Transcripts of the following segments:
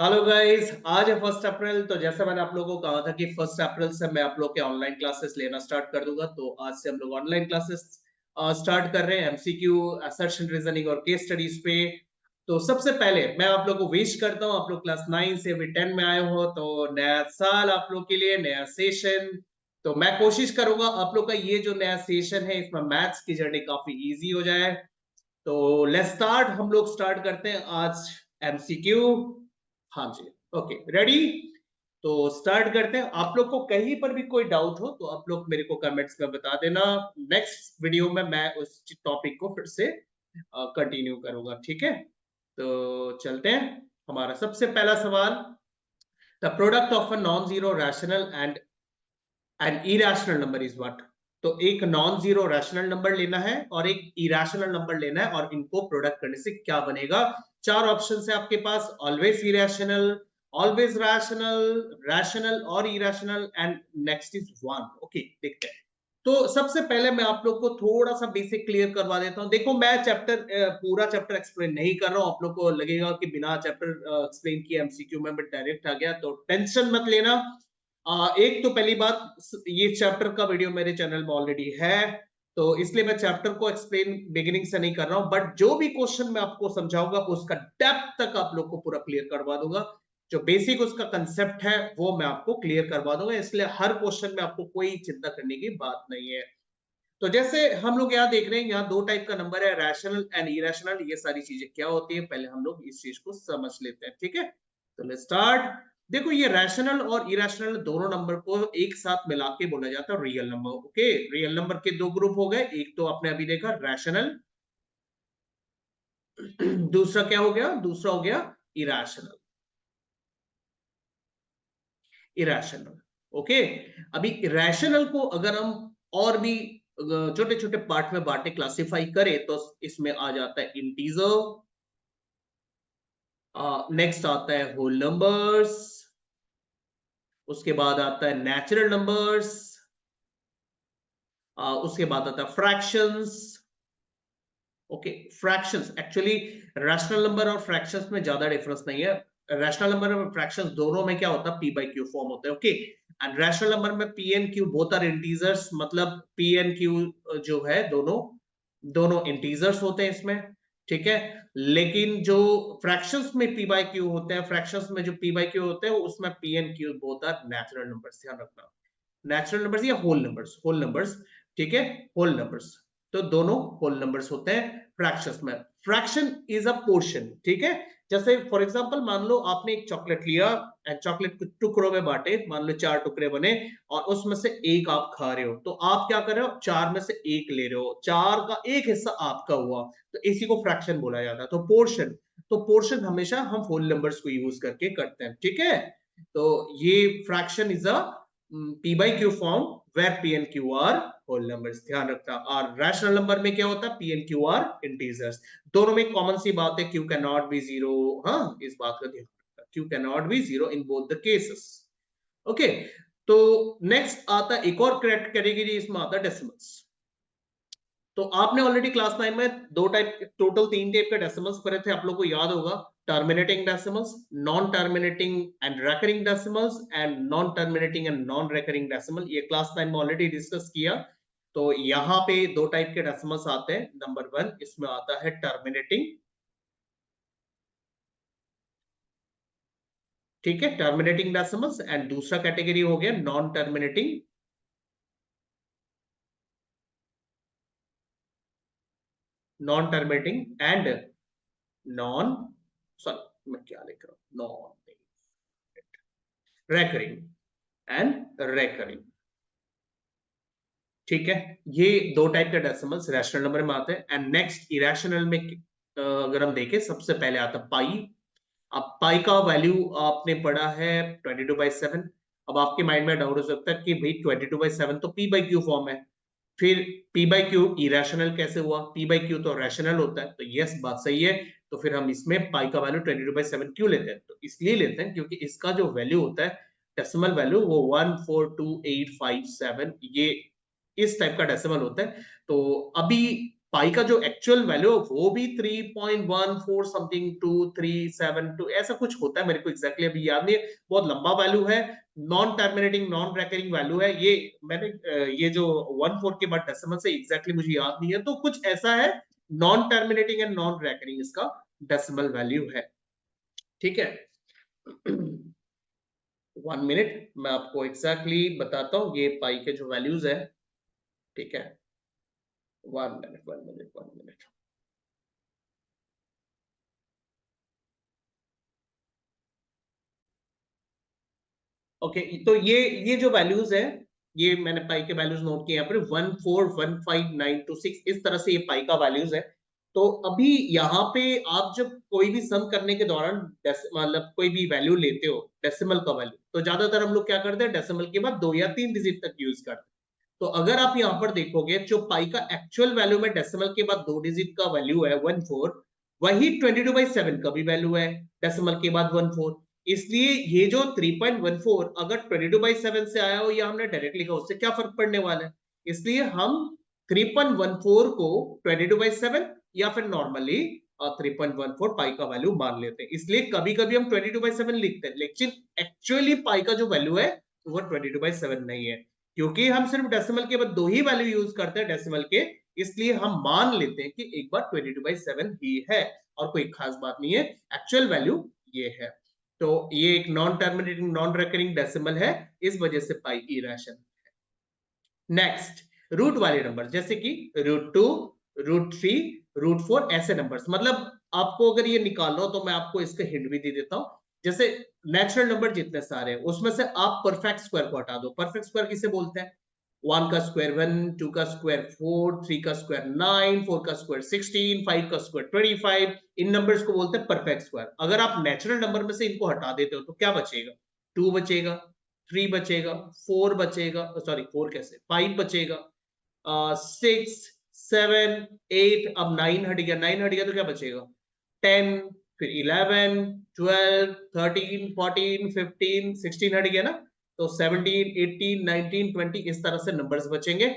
Hello guys, आज है 1 अप्रैल। तो जैसा मैंने आप लोगों को कहा था कि 1 अप्रैल से मैं आप लोग के ऑनलाइन क्लासेस लेना स्टार्ट कर दूंगा। तो आज से हम लोग ऑनलाइन क्लासेस स्टार्ट कर रहे हैं एमसीक्यू, असर्शन रीजनिंग और केस स्टडीज पे। तो सबसे पहले मैं आप लोग को विश करता हूँ, आप लोग क्लास 9 से अभी 10 में आए हो, तो नया साल आप लोग के लिए, नया सेशन। तो मैं कोशिश करूंगा आप लोग का ये जो नया सेशन है इसमें मैथ्स की जर्नी काफी इजी हो जाए। तो लेट्स स्टार्ट, हम लोग स्टार्ट करते हैं आज एमसीक्यू। हाँ जी, ओके, रेडी। तो स्टार्ट करते हैं। आप लोग को कहीं पर भी कोई डाउट हो तो आप लोग मेरे को कमेंट्स में बता देना। नेक्स्ट वीडियो में मैं उस टॉपिक को फिर से कंटिन्यू करूंगा, ठीक है। तो चलते हैं। हमारा सबसे पहला सवाल, the product of a non zero rational and an irrational number is what. तो एक नॉन जीरो रैशनल नंबर लेना है और एक इरेशनल नंबर लेना है, और इनको प्रोडक्ट करने से क्या बनेगा। चार ऑप्शन है आपके पास, always irrational, always rational, rational और irrational, and next is one. Okay, देखते हैं। तो सबसे पहले मैं आप लोग को थोड़ा सा बेसिक क्लियर करवा देता हूं। देखो, मैं चैप्टर पूरा चैप्टर एक्सप्लेन नहीं कर रहा हूं। आप लोग को लगेगा कि बिना चैप्टर एक्सप्लेन किए एमसीक्यू में डायरेक्ट आ गया, तो टेंशन मत लेना। एक तो पहली बात, ये चैप्टर का वीडियो मेरे चैनल में ऑलरेडी है, तो इसलिए मैं चैप्टर को एक्सप्लेन बिगिनिंग से नहीं कर रहा हूं। बट जो भी क्वेश्चन मैं आपको समझाऊंगा उसका डेप्थ तक आप लोग को पूरा क्लियर करवा दूंगा। जो बेसिक उसका कंसेप्ट है वो मैं आपको क्लियर करवा दूंगा, इसलिए हर क्वेश्चन में आपको कोई चिंता करने की बात नहीं है। तो जैसे हम लोग यहाँ देख रहे हैं, यहाँ दो टाइप का नंबर है, रैशनल एंड इरेशनल। ये सारी चीजें क्या होती है पहले हम लोग इस चीज को समझ लेते हैं, ठीक है। तो लेट्स स्टार्ट। देखो, ये रैशनल और इरेशनल दोनों नंबर को एक साथ मिला के बोला जाता है real number. Okay, real number के दो ग्रुप हो गए, एक तो आपने अभी देखा रैशनल, दूसरा क्या हो गया, दूसरा हो गया इरेशनल। Irrational, okay. अभी इरेशनल को अगर हम और भी छोटे छोटे पार्ट में बांटे, क्लासिफाई करें, तो इसमें आ जाता है इंटीजर, नेक्स्ट आता है होल नंबर्स, उसके बाद आता है नेचुरल नंबर्स, उसके बाद आता है fractions. Okay, fractions actually, rational number और फ्रैक्शंस में ज्यादा डिफरेंस नहीं है। रैशनल नंबर और फ्रैक्शंस दोनों में क्या होता है, पी बाई क्यू फॉर्म होता है। ओके, एंड रैशनल नंबर में P and Q both are integers, मतलब पी एंड क्यू जो है दोनों दोनों इंटीजर्स होते हैं इसमें, ठीक है। लेकिन जो फ्रैक्शंस में पी बाई क्यू होते हैं, फ्रैक्शंस में जो पी बाई क्यू होते हैं उसमें P and Q both are natural numbers, ध्यान रखना। नेचुरल नंबर्स या होल नंबर्स, होल नंबर्स, ठीक है, होल नंबर्स। तो दोनों होल नंबर्स होते हैं फ्रैक्शंस में। फ्रैक्शन इज अ पोर्शन, ठीक है। जैसे फॉर एग्जांपल, मान लो आपने एक चॉकलेट लिया एंड चॉकलेट को टुकड़ों में बांटे, मान लो 4 टुकड़े बने, और उसमें से एक आप खा रहे हो। तो आप क्या कर रहे हो, 4 में से एक ले रहे हो, 4 का एक हिस्सा आपका हुआ, तो इसी को फ्रैक्शन बोला जाता है। तो पोर्शन, तो पोर्शन हमेशा हम होल नंबर्स को यूज करके करते हैं, ठीक है। तो ये fraction is a P by Q form, where P and Q are whole numbers, ध्यान रखना। और रैशनल नंबर में क्या होता है, P and Q are integers. दोनों में कॉमन सी बात है, Q can not be zero. हाँ, इस बात का ध्यान रखना, Q can not be zero in both the cases. Okay, तो नेक्स्ट आता है एक और कैटेगरी, इसमें आता है डेसिमल्स। तो आपने ऑलरेडी क्लास 9 में दो टाइप, टोटल 3 टाइप के डेसिमल्स पढ़े थे, आप लोग को याद होगा। Terminating decimals, non terminating and recurring decimals, and non terminating and non recurring decimal, ये क्लास 9 में ऑलरेडी डिस्कस किया। तो यहाँ पे दो टाइप के डेसिमल्स आते हैं। नंबर 1 इसमें आता है टर्मिनेटिंग, ठीक है, टर्मिनेटिंग डेसिमल्स, एंड दूसरा कैटेगरी हो गया non terminating, non terminating and non, sorry मैं क्या लिख रहा हूं, नॉन रेकरिंग एंड रेकरिंग, ठीक है। ये दो टाइप के डेसिमल्स रैशनल नंबर में आते हैं। एंड नेक्स्ट इरेशनल में अगर हम देखें, सबसे पहले आता है पाई। अब पाई का वैल्यू आपने पढ़ा है 22/7। अब आपके माइंड में डाउट हो सकता है कि भाई 22/7 तो पी बाई क्यू फॉर्म है, फिर पी बाई क्यू इरेशनल कैसे हुआ, पी बाई क्यू तो रैशनल होता है। तो यस, बात सही है। तो फिर हम इसमें पाई का वैल्यू 22/7 क्यों लेते हैं, तो इसलिए लेते हैं क्योंकि इसका जो वैल्यू होता है, डेसिमल वैल्यू, वो 142857, ये इस टाइप का डेसिमल होता है। तो अभी पाई का जो एक्चुअल वैल्यू वो भी 3.14 समथिंग 2372 ऐसा कुछ होता है, मेरे को एग्जैक्टली अभी याद नहीं है, बहुत लंबा वैल्यू है, non terminating non recurring value है ये। मैंने ये जो 14 के बाद डेसिमल से एग्जैक्टली मुझे याद नहीं है, तो कुछ ऐसा है, non terminating and non recurring इसका डेसिमल वैल्यू है। ठीक है, 1 मिनट मैं आपको एग्जैक्टली बताता हूं ये पाई के जो वैल्यूज है। ठीक है, 1 मिनट 1 मिनट 1 मिनट। ओके, तो ये जो वैल्यूज है, ये मैंने पाई के वैल्यूज नोट किए यहाँ पर 1415926, इस तरह से ये पाई का वैल्यूज है। तो अभी यहाँ पे आप जब कोई भी सम करने के दौरान मतलब कोई भी वैल्यू लेते हो डेसिमल का वैल्यू, तो ज्यादातर हम लोग क्या करते हैं, डेसिमल के बाद 2 या 3 डिजिट तक यूज करते हैं। तो अगर आप यहाँ पर देखोगे जो पाई का एक्चुअल वैल्यू में डेसिमल के बाद 2 डिजिट का वैल्यू है 14, वही 22/7 का भी वैल्यू है डेसिमल के बाद 14। इसलिए ये जो 3.14 अगर 22/7 से आया हो या हमने डायरेक्ट लिखा, उससे क्या फर्क पड़ने वाला है। इसलिए हम 3.14 को 22/7 या फिर नॉर्मली 3.14 पाई का वैल्यू मान लेते हैं। इसलिए कभी कभी हम 22/7 लिखते हैं, लेकिन एक्चुअली पाई का जो वैल्यू है वो 22/7 नहीं है, क्योंकि हम सिर्फ डेसिमल के बाद 2 ही वैल्यू यूज करते हैं डेसिमल के, इसलिए हम मान लेते हैं कि एक बार 22/7 ही है और कोई खास बात नहीं है, एक्चुअल वैल्यू ये है। तो ये एक non terminating non recurring decimal है, इस वजह से पाई इरेशनल है। नेक्स्ट, रूट वाले नंबर जैसे कि √2, √3, √4 ऐसे नंबर्स, मतलब आपको अगर ये निकालना हो तो मैं आपको इसका हिंट भी दे देता हूं। जैसे नेचुरल नंबर जितने सारे हैं उसमें से आप परफेक्ट स्क्वायर को हटा दो। परफेक्ट स्क्वायर किसे बोलते हैं, 1 का स्क्वायर 1, 2 का स्क्वायर 4, 3 का स्क्वायर 9, 4 का स्क्वायर 16, 5 का स्क्वायर 25, इन नंबर्स को बोलते हैं परफेक्ट स्क्वायर। अगर आप नेचुरल नंबर में से इनको हटा देते हो तो क्या बचेगा, 2 बचेगा, 3 बचेगा, 4 बचेगा, सॉरी 4 कैसे, 5 बचेगा, 6, 7, 8, अब 9 हट गया, 9 हट गया तो क्या बचेगा, 10, फिर 11, 12, 13, 14, 15, 16 हट गया ना, तो 17, 18, 19, 20 इस तरह से नंबर्स बचेंगे।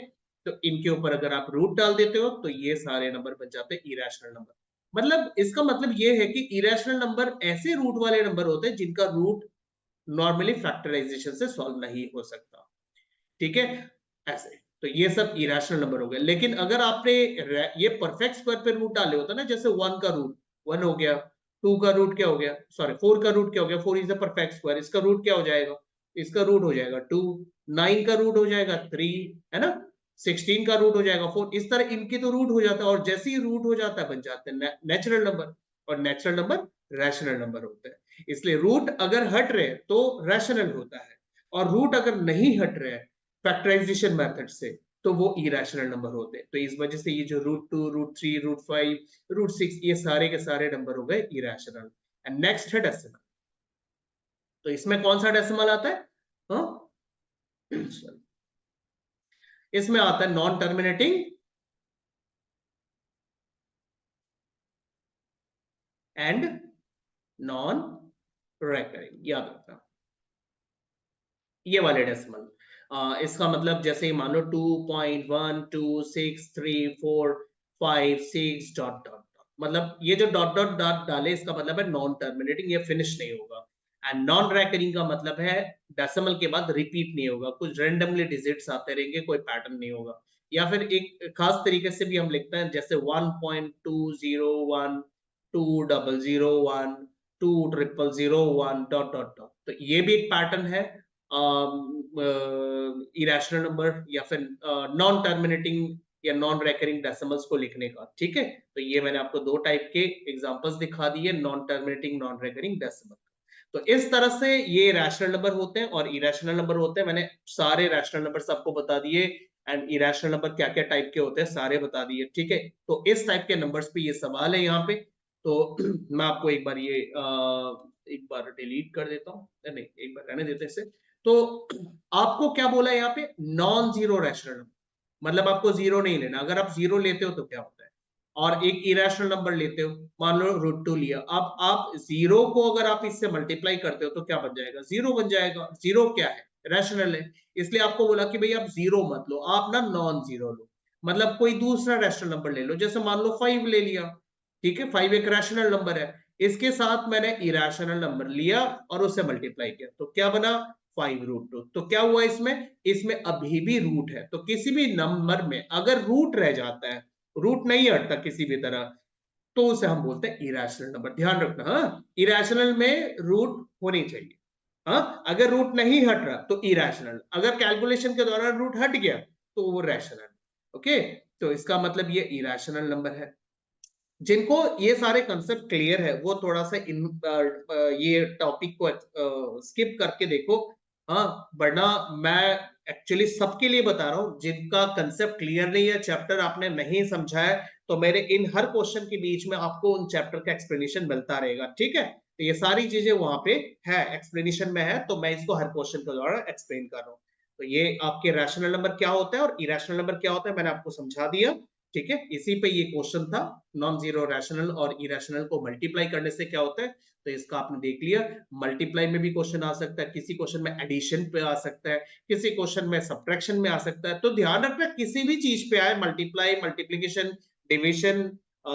तो इनके ऊपर अगर आप रूट डाल देते हो तो ये सारे नंबर बन जाते हैं इरेशनल नंबर। मतलब इसका मतलब ये है कि इरेशनल नंबर ऐसे रूट वाले नंबर होते हैं जिनका रूट नॉर्मली फैक्टराइजेशन से सॉल्व नहीं हो सकता। ठीक है, ऐसे तो ये सब इरेशनल नंबर हो गए। लेकिन अगर आपने ये परफेक्ट स्क्वायर पे रूट डाले होता ना, जैसे 1 का रूट 1 हो गया, 2 का रूट क्या हो गया, सॉरी 4 का रूट क्या हो गया, 4 इज द परफेक्ट स्क्वायर, इसका रूट क्या हो जाएगा, इसका रूट हो जाएगा 2, 9 का रूट हो जाएगा 3, है ना, 16 का रूट हो जाएगा 4, इस तरह इनके तो रूट हो जाता है, और जैसे ही रूट हो जाता है बन जाते हैं नेचुरल नंबर, और नेचुरल नंबर रैशनल नंबर होते हैं। इसलिए रूट अगर हट रहे तो रैशनल होता है, और रूट अगर नहीं हट रहे फैक्टराइजेशन मेथड से तो वो इरेशनल नंबर होते हैं। तो इस वजह से ये जो √2, √3, √5, √6 ये सारे के सारे नंबर हो गए इरेशनल। एंड नेक्स्ट है डेसिमल। तो इसमें कौन सा डेसिमल आता है, हाँ? इसमें आता है non terminating and non recurring, याद रखना ये वाले डेसिमल। इसका मतलब जैसे मान लो 2.1263456 डॉट डॉट, मतलब ये जो डॉट डॉट डॉट डाले इसका मतलब है नॉन टर्मिनेटिंग, ये फिनिश नहीं होगा। एंड नॉन रैकरिंग का मतलब है डेसिमल के बाद रिपीट नहीं होगा, कुछ रैंडमली डिजिट्स आते रहेंगे, कोई पैटर्न नहीं होगा। या फिर एक खास तरीके से भी हम लिखते हैं जैसे 1.201 20001 20001 डॉट डॉट डॉट, तो ये भी एक पैटर्न है इरेशनल नंबर या फिर नॉन टर्मिनेटिंग या नॉन रेकरिंग डेसिमल्स को लिखने का। ठीक है, तो ये मैंने आपको 2 टाइप के एग्जांपल्स दिखा दिए non terminating non recurring decimal. तो इस तरह से ये रैशनल नंबर होते हैं और इरेशनल नंबर होते हैं। मैंने सारे रैशनल नंबर्स आपको बता दिए, एंड इरेशनल नंबर क्या क्या टाइप के होते हैं सारे बता दिए। ठीक है, तो इस टाइप के नंबर्स पे ये सवाल है यहाँ पे। तो मैं आपको एक बार ये एक बार डिलीट कर देता हूँ, नहीं एक बार रहने देते इसे। तो आपको क्या बोला है यहाँ पे, नॉन जीरो रैशनल नंबर, मतलब आपको जीरो नहीं लेना। अगर आप जीरो लेते हो तो क्या होता है, और एक इरेशनल नंबर लेते हो, मान लो √2 लिया, अब आप जीरो को अगर आप इससे मल्टीप्लाई करते हो तो क्या बन जाएगा, जीरो बन जाएगा। जीरो क्या है, रैशनल है, इसलिए आपको बोला कि भाई आप जीरो मत लो, आप ना नॉन जीरो लो। मतलब कोई दूसरा रैशनल नंबर ले लो, जैसे मान लो 5 ले लिया, ठीक है, 5 एक रैशनल नंबर है, इसके साथ मैंने इरेशनल नंबर लिया और उससे मल्टीप्लाई किया, तो क्या बना 5√2। तो क्या हुआ इसमें, इसमें अभी भी रूट है, तो किसी भी नंबर में अगर रूट रह जाता है, रूट नहीं हटता किसी भी तरह, तो उसे हम बोलते हैं इरेशनल नंबर। ध्यान रखना, हाँ, इरेशनल में रूट होनी चाहिए। हाँ, अगर रूट नहीं हट रहा तो इरेशनल, अगर कैलकुलेशन के दौरान रूट हट गया तो वो रैशनल। ओके, तो इसका मतलब ये इरेशनल नंबर है। जिनको ये सारे कंसेप्ट क्लियर है वो थोड़ा सा ये टॉपिक को स्किप करके देखो। हाँ, वरना मैं एक्चुअली सबके लिए बता रहा हूँ, जिनका कंसेप्ट क्लियर नहीं है, चैप्टर आपने नहीं समझा है, तो मेरे इन हर क्वेश्चन के बीच में आपको उन चैप्टर का एक्सप्लेनेशन मिलता रहेगा, ठीक है। तो ये सारी चीजें वहां पे है, एक्सप्लेनेशन में है, तो मैं इसको हर क्वेश्चन के द्वारा एक्सप्लेन कर रहा हूँ। तो ये आपके रैशनल नंबर क्या होता है और इरेशनल नंबर क्या होता है मैंने आपको समझा दिया, ठीक है। इसी पे ये क्वेश्चन था, नॉन जीरो रैशनल और इरेशनल को मल्टीप्लाई करने से क्या होता है, तो इसका आपने देख लिया। मल्टीप्लाई में भी क्वेश्चन आ सकता है, किसी क्वेश्चन में एडिशन पे आ सकता है, किसी क्वेश्चन में सब्ट्रैक्शन में आ सकता है। तो ध्यान रखना, किसी भी चीज पे आए, multiply, multiplication, division,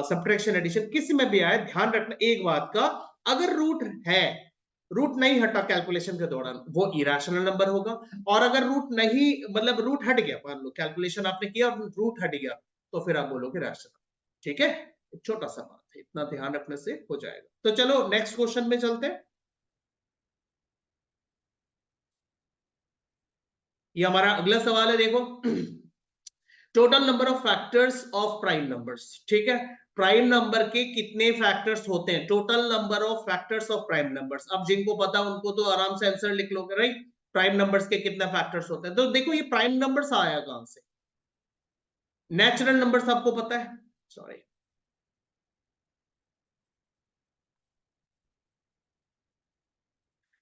subtraction, addition, किसी में भी आए, ध्यान रखना एक बात का, अगर रूट है, रूट नहीं हटा कैलकुलेशन के दौरान, वो इरेशनल नंबर होगा। और अगर रूट नहीं, मतलब रूट हट गया, मान लो कैलकुलेशन आपने किया और रूट हट गया, तो फिर आप बोलोगे रैशनल, ठीक है। एक छोटा सा बात है, इतना ध्यान रखने से हो जाएगा। तो चलो नेक्स्ट क्वेश्चन में चलते हैं। ये हमारा अगला सवाल है, देखो। Total number of factors of prime numbers, ठीक है। प्राइम नंबर के कितने फैक्टर्स होते हैं, total number of factors of prime numbers. अब जिनको पता उनको तो आराम से आंसर लिख लोगे, राइट। प्राइम नंबर्स के कितने फैक्टर्स होते हैं, तो देखो ये प्राइम नंबर्स आया कहां से, नेचुरल नंबर्स आपको पता है, सॉरी,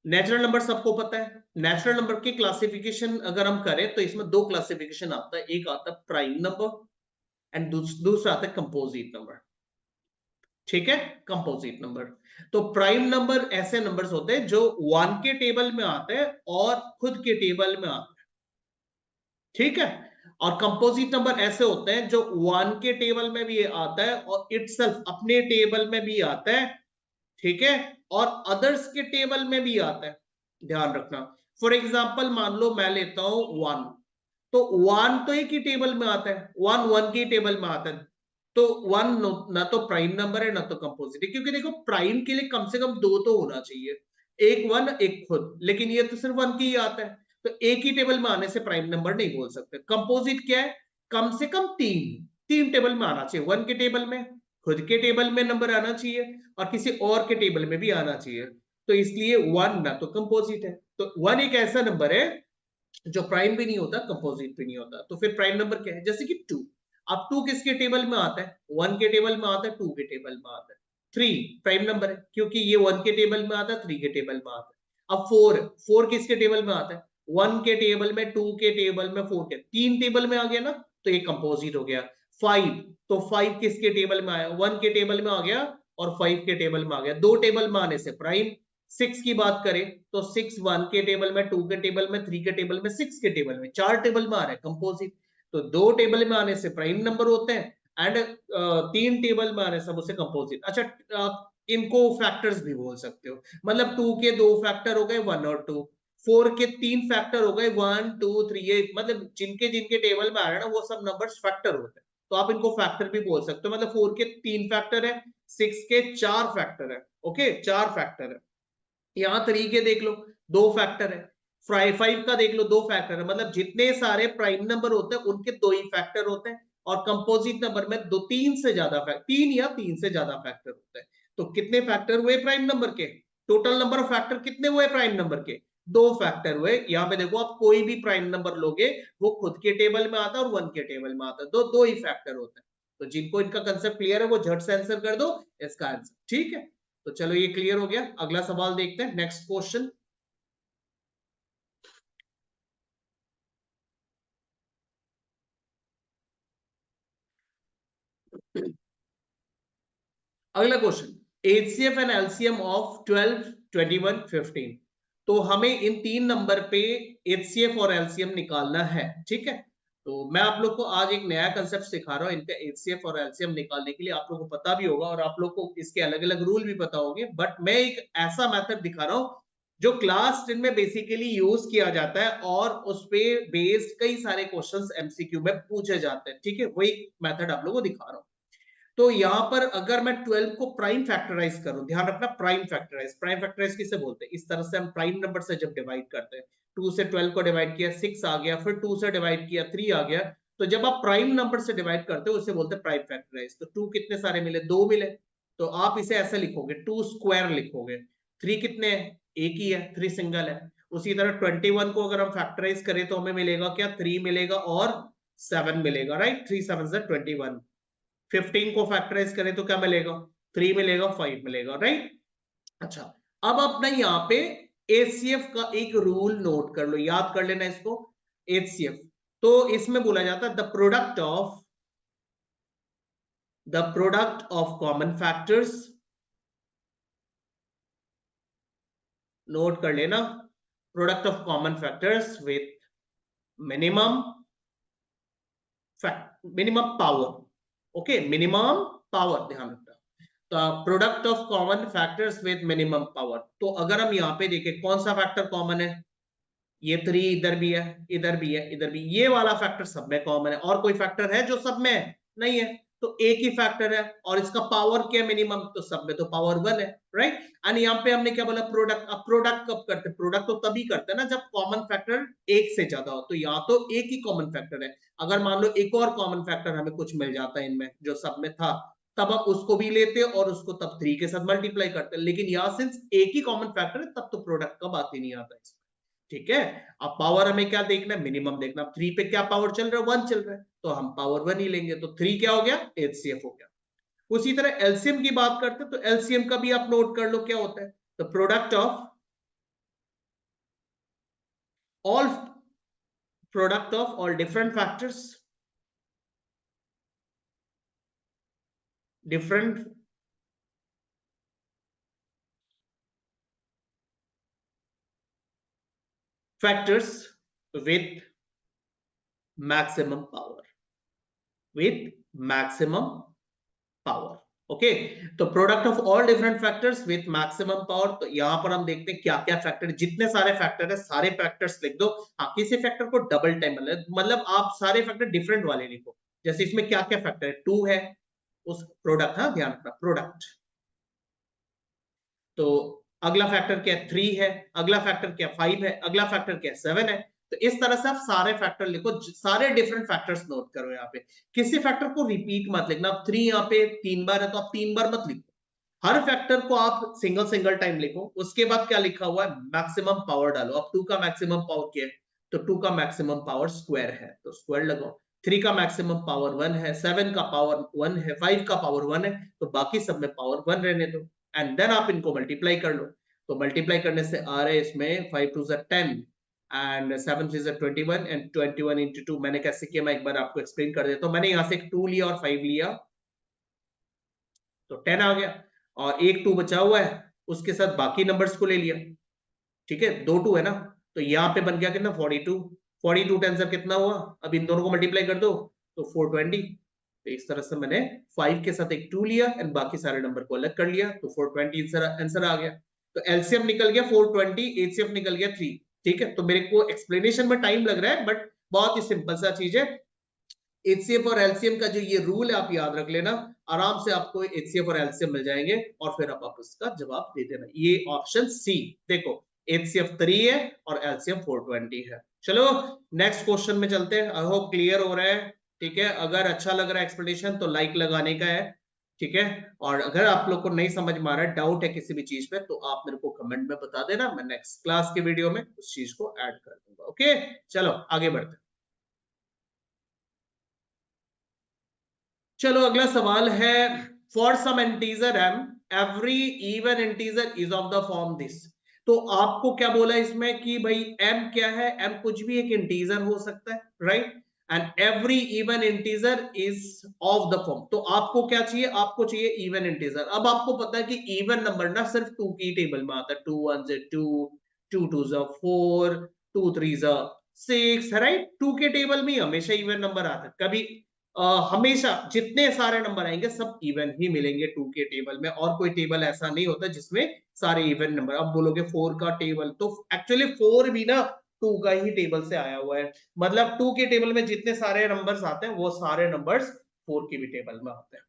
नेचुरल नंबर सबको पता है। नेचुरल नंबर की क्लासिफिकेशन अगर हम करें तो इसमें दो क्लासिफिकेशन आता है, एक आता है प्राइम नंबर एंड दूसरा आता है कंपोजिट नंबर, ठीक है। कंपोजिट नंबर, तो प्राइम नंबर ऐसे नंबर्स होते हैं जो 1 के टेबल में आते हैं और खुद के टेबल में आते हैं, ठीक है। और कंपोजिट नंबर ऐसे होते हैं जो 1 के टेबल में भी आता है और इटसेल्फ अपने टेबल में भी आता है, ठीक है, और अदर्स के टेबल में भी आता है। ध्यान रखना, फॉर एग्जाम्पल मान लो मैं लेता हूं 1, तो 1 तो एक ही टेबल में आता है, 1 की टेबल में आता है, तो 1 ना तो प्राइम नंबर है ना तो कंपोजिट है, क्योंकि देखो प्राइम के लिए कम से कम दो तो होना चाहिए, एक 1 एक खुद, लेकिन ये तो सिर्फ 1 की ही आता है, तो एक ही टेबल में आने से प्राइम नंबर नहीं बोल सकते। कंपोजिट क्या है, कम से कम तीन तीन टेबल में आना चाहिए, 1 के टेबल में, खुद के टेबल में नंबर आना चाहिए और किसी और के टेबल में भी आना चाहिए, तो इसलिए 1 ना तो कंपोजिट है। तो 1 एक ऐसा नंबर है जो प्राइम भी नहीं होता, कंपोजिट भी नहीं होता, तो फिर प्राइम नंबर क्या है, जैसे कि 2। अब 2 किसके टेबल में आता है, 1 के टेबल में आता है, 2 के टेबल में आता है। 3 प्राइम नंबर है क्योंकि ये 1 के टेबल में आता है, 3 के टेबल में आता है। अब 4 किसके टेबल में आता है, 1 के टेबल में, 2 के टेबल में, 4 के, तीन टेबल में आ गया ना, तो ये कंपोजिट हो गया। 5, तो 5 किसके टेबल में आया, 1 के टेबल में आ गया और 5 के टेबल में आ गया, दो टेबल में आने से प्राइम। 6 की बात करें तो 6 1 के टेबल में, 2 के टेबल में, 3 के टेबल में, 6 के टेबल में, चार टेबल में आ रहा है कंपोजिट। तो दो टेबल में आने से प्राइम नंबर होते हैं एंड तीन टेबल में आने से उसे कंपोजिट। अच्छा, आप इनको फैक्टर्स भी बोल सकते हो, मतलब 2 के दो फैक्टर हो गए 1 और 2, 4 के तीन फैक्टर हो गए 1 2 3, ये मतलब जिनके जिनके टेबल में आ रहा है ना वो सब नंबर्स फैक्टर होते हैं, तो आप इनको फैक्टर भी बोल सकते हो। मतलब 4 के तीन फैक्टर है, 6 के चार फैक्टर है, ओके, चार फैक्टर है। यहां तरीके देख लो, दो फैक्टर है। 5 का देख लो, दो फैक्टर है, मतलब जितने सारे प्राइम नंबर होते हैं उनके दो ही फैक्टर होते हैं, और कंपोजिट नंबर में दो तीन से ज्यादा फैक्टर, तीन या तीन से ज्यादा फैक्टर होते हैं। तो कितने फैक्टर हुए प्राइम नंबर के, टोटल नंबर ऑफ फैक्टर कितने हुए प्राइम नंबर के, दो फैक्टर हुए। यहाँ पे देखो, आप कोई भी प्राइम नंबर लोगे वो खुद के टेबल में आता है और 1 के टेबल में आता है, दो दो ही फैक्टर होते हैं। तो जिनको इनका कंसेप्ट क्लियर है वो झट से आंसर कर दो इसका आंसर, ठीक है। तो चलो ये क्लियर हो गया, अगला सवाल देखते हैं, नेक्स्ट क्वेश्चन। अगला question, HCF and LCM of 12 21 15। तो हमें इन तीन नंबर पे एचसीएफ और एलसीएम निकालना है, ठीक है। तो मैं आप लोग को आज एक नया कंसेप्ट सिखा रहा हूँ इनका एचसीएफ और एलसीएम निकालने के लिए। आप लोग को पता भी होगा और आप लोग को इसके अलग अलग रूल भी पता होंगे, बट मैं एक ऐसा मेथड दिखा रहा हूँ जो क्लास 10 में बेसिकली यूज किया जाता है और उस पे बेस्ड कई सारे क्वेश्चंस एमसीक्यू में पूछे जाते हैं। ठीक है, वही मेथड आप लोगों को दिखा रहा हूँ। तो यहां पर अगर मैं 12 को प्राइम फैक्टराइज करूं, ध्यान रखना प्राइम फैक्टराइज किसे बोलते हैं, इस तरह से हम प्राइम नंबर से जब डिवाइड करते हैं, 2 से 12 को डिवाइड किया 6 आ गया, फिर 2 से डिवाइड किया 3 आ गया। तो जब आप प्राइम नंबर से डिवाइड करते हो उसे बोलते हैं प्राइम फैक्टराइज। तो 2 कितने सारे मिले, 2 मिले, तो आप इसे ऐसे लिखोगे 2 स्क्वायर लिखोगे। 3 कितने हैं, एक ही है, 3 सिंगल है। उसी तरह 21 को अगर हम फैक्टराइज करें तो हमें मिलेगा क्या, 3 मिलेगा और 7 मिलेगा, राइट, 3 7 से 21। 15 को फैक्टराइज करें तो क्या मिलेगा, 3 मिलेगा, 5 मिलेगा, राइट। अच्छा, अब अपना यहाँ पे एचसीएफ का एक रूल नोट कर लो, याद कर लेना इसको। एचसीएफ तो इसमें बोला जाता है the product of common factors. Note कर लेना, product of common factors with minimum power. Okay, minimum power ध्यान रखना। Product of common factors with minimum power. तो अगर हम यहाँ पे देखें कौन सा फैक्टर कॉमन है, ये 3 इधर भी है, इधर भी है, इधर भी, ये वाला फैक्टर सब में कॉमन है। और कोई फैक्टर है जो सब में है, नहीं है, तो एक ही फैक्टर है और इसका पावर क्या है, मिनिमम, तो सब में तो पावर 1 है, राइट। एंड यहाँ पे हमने क्या बोला, प्रोडक्ट। अब प्रोडक्ट कब करते हैं, प्रोडक्ट तो तभी करते हैं ना जब कॉमन फैक्टर एक से ज्यादा हो। तो यहाँ तो एक ही कॉमन फैक्टर है, अगर मान लो एक और कॉमन फैक्टर हमें कुछ मिल जाता है इनमें जो सब में था, तब आप उसको भी लेते और उसको तब 3 के साथ मल्टीप्लाई करते। लेकिन यहाँ सिंस एक ही कॉमन फैक्टर है तब तो प्रोडक्ट का बात ही नहीं आता इसमें। ठीक है, अब पावर हमें क्या देखना है, मिनिमम देखना। 3 पे क्या पावर चल रहा है, 1 चल रहा है, तो हम पावर 1 ही लेंगे। तो 3 क्या हो गया, एचसीएफ हो गया। उसी तरह एलसीएम की बात करते हैं तो एलसीएम का भी आप नोट कर लो क्या होता है, the product of all different factors, different factors with maximum power, with maximum power. Okay, तो product of all different factors with maximum power. तो यहां पर हम देखते हैं क्या क्या फैक्टर, जितने सारे फैक्टर है सारे फैक्टर्स लिख दो। हाँ, किसी फैक्टर को डबल टाइम मतलब आप सारे फैक्टर डिफरेंट वाले लिखो। जैसे इसमें क्या क्या फैक्टर है, 2 है, उस प्रोडक्ट, हाँ ध्यान रखना प्रोडक्ट। तो अगला फैक्टर क्या है, 3 है, अगला फैक्टर क्या 5 है, अगला फैक्टर क्या 7 है। तो इस तरह से आप सारे फैक्टर लिखो, सारे डिफरेंट फैक्टर्स नोट करो। यहाँ पे किसी फैक्टर को रिपीट मत लिखना। अब 3 यहाँ पे 3 बार है तो आप 3 बार मत लिखो, हर फैक्टर को आप सिंगल सिंगल टाइम लिखो। उसके बाद क्या लिखा हुआ है, मैक्सिमम पावर डालो। अब 2 का मैक्सिमम पावर क्या है, तो 2 का मैक्सिमम पावर स्क्वायर है तो स्क्वायर लगाओ। 3 का मैक्सिमम पावर 1 है, 7 का पावर 1 है, 5 का पावर 1 है, तो बाकी सब में पावर 1 रहने दो। एंड देन आप इनको मल्टीप्लाई कर लो। तो मल्टीप्लाई करने से आ रहे इसमें 5 2 10 एंड 7 3 21 एंड 21 into 2 मैंने कैसे किया मैं एक बार आपको एक्सप्लेन कर देता हूँ। मैंने यहाँ से 2 लिया और 5 लिया तो 10 आ गया, और एक 2 बचा हुआ है उसके साथ बाकी नंबर्स को ले लिया। ठीक है, 2 2 है ना, तो यहाँ पे बन गया कितना 42। 42 10 से कितना हुआ, अब इन दोनों को मल्टीप्लाई कर दो तो 420। तो इस तरह से मैंने 5 के साथ एक 2 लिया एंड बाकी सारे नंबर को अलग कर लिया, तो 420 आंसर आ गया। तो एलसीएम निकल गया 420, एचसीएफ निकल गया 3। ठीक है, तो मेरे को एक्सप्लेनेशन में टाइम लग रहा है बट बहुत ही सिंपल सा चीज है। एचसीएफ और एलसीएम का जो ये रूल है आप याद रख लेना, आराम से आपको एचसीएफ और एलसीएम मिल जाएंगे और फिर आप उसका जवाब दे देना। ये ऑप्शन सी देखो, एचसीएफ 3 है और एलसीएम 420 है। चलो नेक्स्ट क्वेश्चन में चलते हैं। आई होप क्लियर हो रहा है। ठीक है, अगर अच्छा लग रहा है एक्सप्लेनेशन तो लाइक लगाने का है। ठीक है, और अगर आप लोग को नहीं समझ में आ रहा है, डाउट है किसी भी चीज पे, तो आप मेरे को कमेंट में बता देना, मैं नेक्स्ट क्लास के वीडियो में उस चीज को ऐड कर दूंगा। ओके, चलो आगे बढ़ते हैं। चलो अगला सवाल है, for some integer m every even integer is of the form this. तो आपको क्या बोला इसमें कि भाई m क्या है, m कुछ भी एक इंटीजर हो सकता है, right, and every even integer is of the form. तो आपको क्या चाहिए, आपको चाहिए इवन इंटीजर। अब आपको पता है कि इवन नंबर ना सिर्फ 2 की टेबल में आता है, 2 1 2, 2 2 4, 2 3 6 है, राइट। 2 के टेबल में हमेशा इवन नंबर आता है, कभी हमेशा जितने सारे नंबर आएंगे सब इवन ही मिलेंगे 2 के टेबल में, और कोई टेबल ऐसा नहीं होता जिसमें सारे इवन नंबर। अब बोलोगे 4 का टेबल, तो एक्चुअली 4 भी ना 2 का ही टेबल से आया हुआ है, मतलब 2 के टेबल में जितने सारे नंबर्स आते हैं वो सारे नंबर्स 4 के भी टेबल में आते हैं,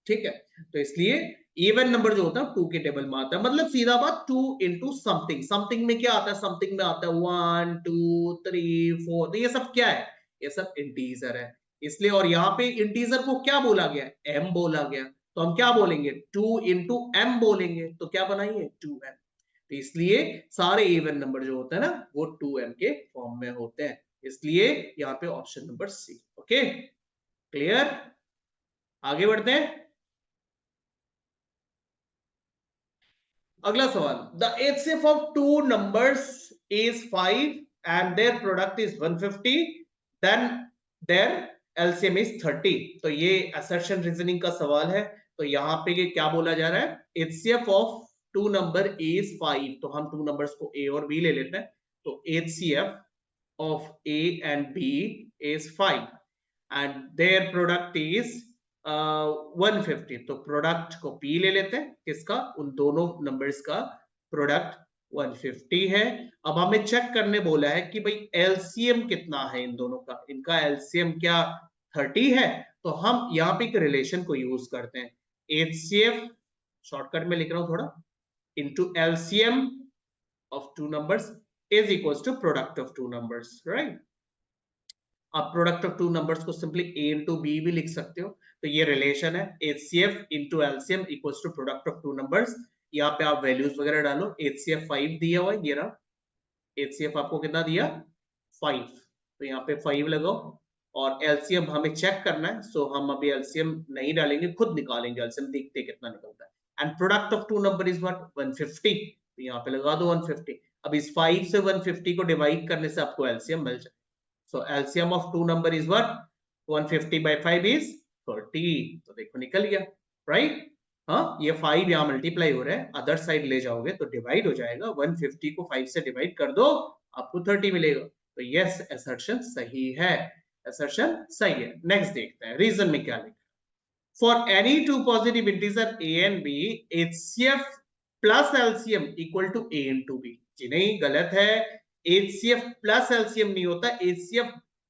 ठीक है। तो इसलिए इवन नंबर जो होता है 2 के टेबल में आता है, मतलब सीधा बात 2 इंटू समथिंग। समथिंग में क्या आता है, समथिंग में आता है 1 2 3 4, तो ये सब क्या है, ये सब इंटीजर है, इसलिए। और यहाँ पे इंटीजर को क्या बोला गया, एम बोला गया, तो हम क्या बोलेंगे 2 इंटू एम बोलेंगे, तो क्या बनाइए 2m। तो इसलिए सारे इवन नंबर जो होते हैं ना वो 2m के फॉर्म में होते हैं, इसलिए यहाँ पे option number C. Okay, clear, आगे बढ़ते हैं। अगला सवाल, the HCF of two numbers is 5 and their product is 150, then their LCM is 30। तो ये असर्शन रीजनिंग का सवाल है। तो यहाँ पे ये क्या बोला जा रहा है, HCF of two number is 5, तो हम टू नंबर्स को ए और बी ले लेते हैं। तो HCF of A and B is 5 and their product is 150। तो प्रोडक्ट को P ले लेते हैं, किसका, उन दोनों नंबर्स का प्रोडक्ट 150 है। अब हमें चेक करने बोला है कि भाई एलसीएम कितना है इन दोनों का, इनका एलसीएम क्या 30 है। तो हम यहाँ पे एक रिलेशन को यूज करते हैं, HCF शॉर्टकट में लिख रहा हूं थोड़ा, into LCM of two numbers is equals to product of two numbers, right? आप प्रोडक्ट ऑफ टू नंबर्स को सिंपली a इंटू बी भी लिख सकते हो। तो ये रिलेशन है HCF into LCM equals to product of two numbers. यहाँ पे आप वैल्यूज वगैरह डालो, HCF 5 दिया हुआ है, ये रहा HCF आपको कितना दिया 5, तो यहाँ पे 5 लगाओ। और एलसीएम हमें चेक करना है, सो हम अभी एलसीएम नहीं डालेंगे, खुद निकालेंगे एलसीएम, देखते हैं कितना निकलता है। And product of two number is what 150, तो यहाँ पे लगा दो 150। अब इस 5 से 150 को डिवाइड करने से आपको एलसीएम मिल जाए। So LCM of two number is what 150 by 5 is 30, तो देखो निकल गया, राइट। हाँ, ये 5 यहाँ मल्टीप्लाई हो रहा है, अदर साइड ले जाओगे तो डिवाइड हो जाएगा, 150 को 5 से डिवाइड कर दो आपको 30 मिलेगा। तो यस, असर्शन सही है, असर्शन सही है। नेक्स्ट देखते हैं रीजन में क्या लिखा, for any two positive integer a and b HCF plus LCM equal to a into b। जी नहीं, गलत है, HCF प्लस एलसीएम नहीं होता, HCF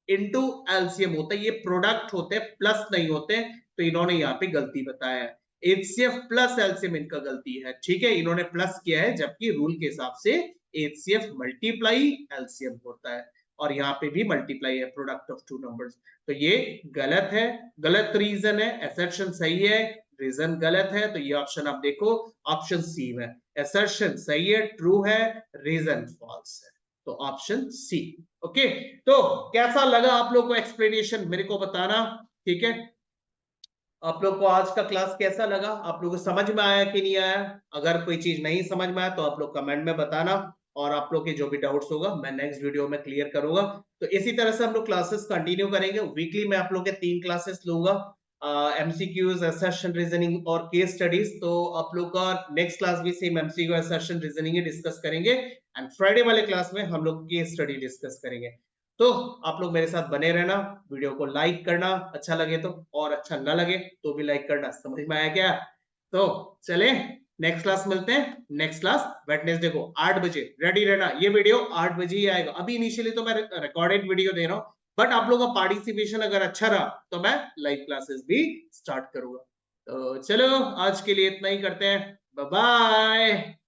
इंटू एलसीएम होता है, ये प्रोडक्ट होते हैं, प्लस नहीं होते। तो इन्होंने यहाँ पे गलती बताया है, HCF प्लस एलसीएम इनका गलती है, ठीक है, इन्होंने प्लस किया है, जबकि रूल के हिसाब से HCF मल्टीप्लाई एलसीएम होता है, और यहाँ पे भी मल्टीप्लाई है प्रोडक्ट ऑफ टू नंबर्स। तो ये गलत है, गलत रीजन है, असर्शन सही है, रीजन गलत है। तो ये ऑप्शन आप देखो, ऑप्शन सी में असर्शन सही है, ट्रू है, रीजन फॉल्स है, तो ऑप्शन सी। ओके, तो कैसा लगा आप लोग को एक्सप्लेनेशन, मेरे को बताना, ठीक है। आप लोग को आज का क्लास कैसा लगा, आप लोग को समझ में आया कि नहीं आया। अगर कोई चीज नहीं समझ में आया तो आप लोग कमेंट में बताना, और आप लोग के जो भी डाउट्स होगा मैं नेक्स्ट वीडियो में क्लियर करूंगा। तो इसी तरह से हम लोग क्लासेस कंटिन्यू करेंगे, वीकली मैं आप लोग के 3 क्लासेस लूंगा, एमसीक्यूज, असर्शन रीजनिंग और केस स्टडीज। तो आप लोग का नेक्स्ट क्लास भी सेम एमसीक्यू, असर्शन रीजनिंग ही डिस्कस करेंगे, एंड फ्राइडे वाले क्लास में हम लोग केस स्टडी डिस्कस करेंगे। तो आप लोग मेरे साथ बने रहना, वीडियो को लाइक करना अच्छा लगे तो, और अच्छा ना लगे तो भी लाइक करना। समझ में आया क्या? तो चले नेक्स्ट क्लास मिलते हैं, नेक्स्ट क्लास वेडनेसडे को 8 बजे रेडी रहना। ये वीडियो 8 बजे ही आएगा, अभी इनिशियली तो मैं रिकॉर्डेड वीडियो दे रहा हूँ, बट आप लोगों का पार्टिसिपेशन अगर अच्छा रहा तो मैं लाइव क्लासेस भी स्टार्ट करूंगा। तो चलो आज के लिए इतना ही करते हैं, बाय बाय।